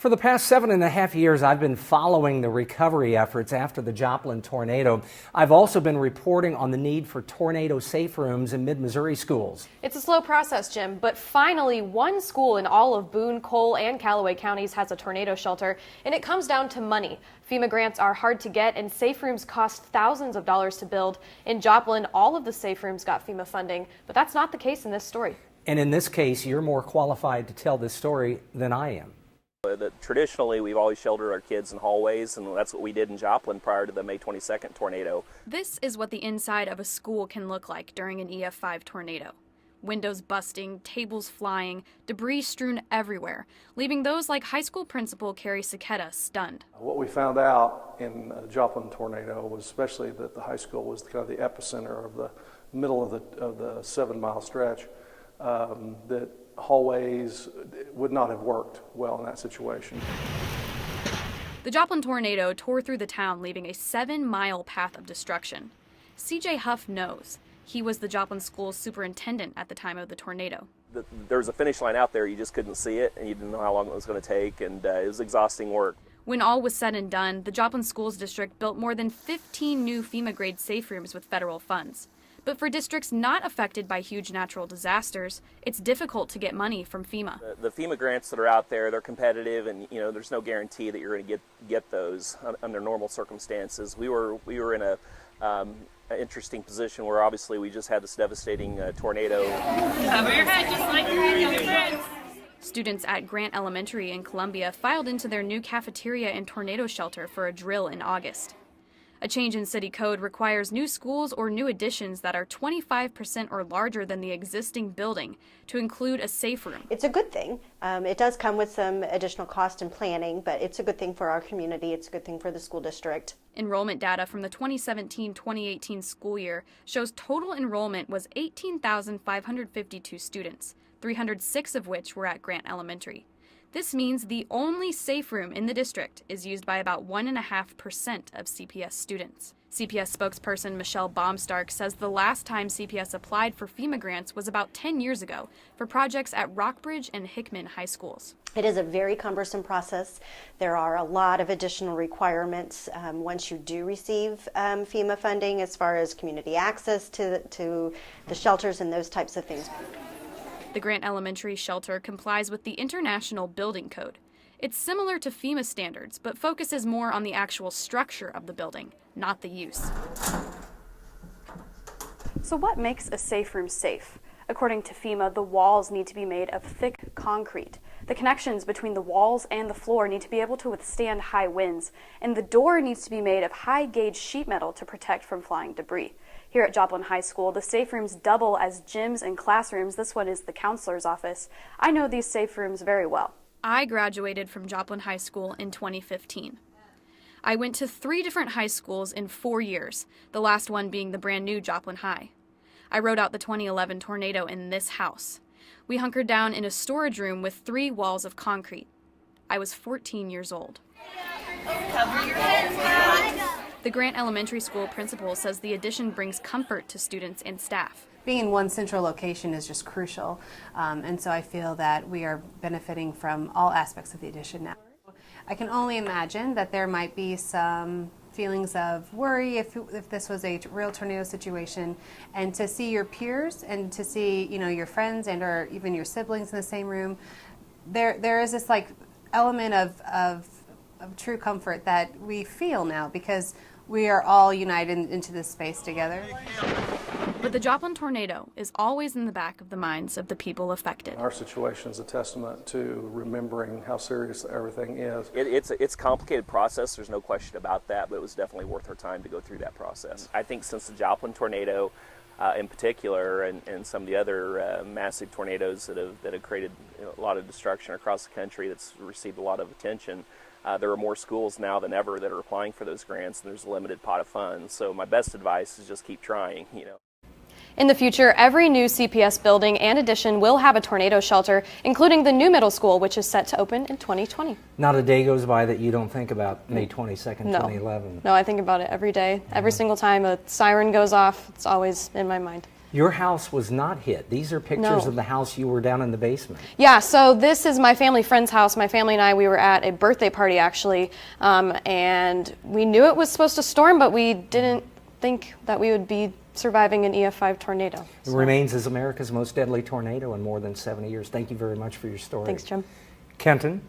For the past 7.5 years, I've been following the recovery efforts after the Joplin tornado. I've also been reporting on the need for tornado safe rooms in mid-Missouri schools. It's a slow process, Jim, but finally one school in all of Boone, Cole, and Callaway counties has a tornado shelter, and it comes down to money. FEMA grants are hard to get, and safe rooms cost thousands of dollars to build. In Joplin, all of the safe rooms got FEMA funding, but that's not the case in this story. And in this case, you're more qualified to tell this story than I am. Traditionally, we've always sheltered our kids in hallways, and that's what we did in Joplin prior to the May 22nd tornado. This is what the inside of a school can look like during an EF5 tornado. Windows busting, tables flying, debris strewn everywhere, leaving those like high school principal Carrie Saketa stunned. What we found out in the Joplin tornado was especially that the high school was kind of the epicenter of the middle of the 7-mile stretch, that hallways would not have worked well in that situation. The Joplin tornado tore through the town, leaving a 7-mile path of destruction. C.J. Huff knows. He was the Joplin school's superintendent at the time of the tornado. There was a finish line out there, you just couldn't see it, and you didn't know how long it was going to take, and it was exhausting work. When all was said and done, the Joplin Schools District built more than 15 new FEMA-grade safe rooms with federal funds. But for districts not affected by huge natural disasters, it's difficult to get money from FEMA. The FEMA grants that are out there, they're competitive, and there's no guarantee that you're going to get those under normal circumstances. We were in a interesting position where obviously we just had this devastating tornado. Cover your head just like you're in your friends. Students at Grant Elementary in Columbia filed into their new cafeteria and tornado shelter for a drill in August. A change in city code requires new schools or new additions that are 25% or larger than the existing building to include a safe room. It's a good thing. It does come with some additional cost and planning, but it's a good thing for our community. It's a good thing for the school district. Enrollment data from the 2017-2018 school year shows total enrollment was 18,552 students, 306 of which were at Grant Elementary. This means the only safe room in the district is used by about 1.5% of CPS students. CPS spokesperson Michelle Baumstark says the last time CPS applied for FEMA grants was about 10 years ago for projects at Rockbridge and Hickman high schools. It is a very cumbersome process. There are a lot of additional requirements once you do receive FEMA funding, as far as community access to the shelters and those types of things. The Grant Elementary shelter complies with the International Building Code. It's similar to FEMA standards, but focuses more on the actual structure of the building, not the use. So what makes a safe room safe? According to FEMA, the walls need to be made of thick concrete. The connections between the walls and the floor need to be able to withstand high winds, and the door needs to be made of high-gauge sheet metal to protect from flying debris. Here at Joplin High School, the safe rooms double as gyms and classrooms. This one is the counselor's office. I know these safe rooms very well. I graduated from Joplin High School in 2015. I went to 3 different high schools in 4 years, the last one being the brand new Joplin High. I rode out the 2011 tornado in this house. We hunkered down in a storage room with 3 walls of concrete. I was 14 years old. Cover your heads now. The Grant Elementary School principal says the addition brings comfort to students and staff. Being in one central location is just crucial, and so I feel that we are benefiting from all aspects of the addition now. I can only imagine that there might be some feelings of worry if this was a real tornado situation, and to see your peers and to see your friends and or even your siblings in the same room, there is this element of true comfort that we feel now because we are all united into this space together. But the Joplin tornado is always in the back of the minds of the people affected. Our situation is a testament to remembering how serious everything is. It's a complicated process, there's no question about that, but it was definitely worth our time to go through that process. I think since the Joplin tornado in particular and some of the other massive tornadoes that have created a lot of destruction across the country that's received a lot of attention, there are more schools now than ever that are applying for those grants, and there's a limited pot of funds. So my best advice is just keep trying, In the future, every new CPS building and addition will have a tornado shelter, including the new middle school, which is set to open in 2020. Not a day goes by that you don't think about May 22nd, No. 2011. No, I think about it every day. Every single time a siren goes off, it's always in my mind. Your house was not hit. These are pictures No. of the house you were down in the basement. Yeah, so this is my family friend's house. My family and I, we were at a birthday party actually, and we knew it was supposed to storm, but we didn't think that we would be surviving an EF5 tornado. It remains as America's most deadly tornado in more than 70 years. Thank you very much for your story. Thanks, Jim. Kenton?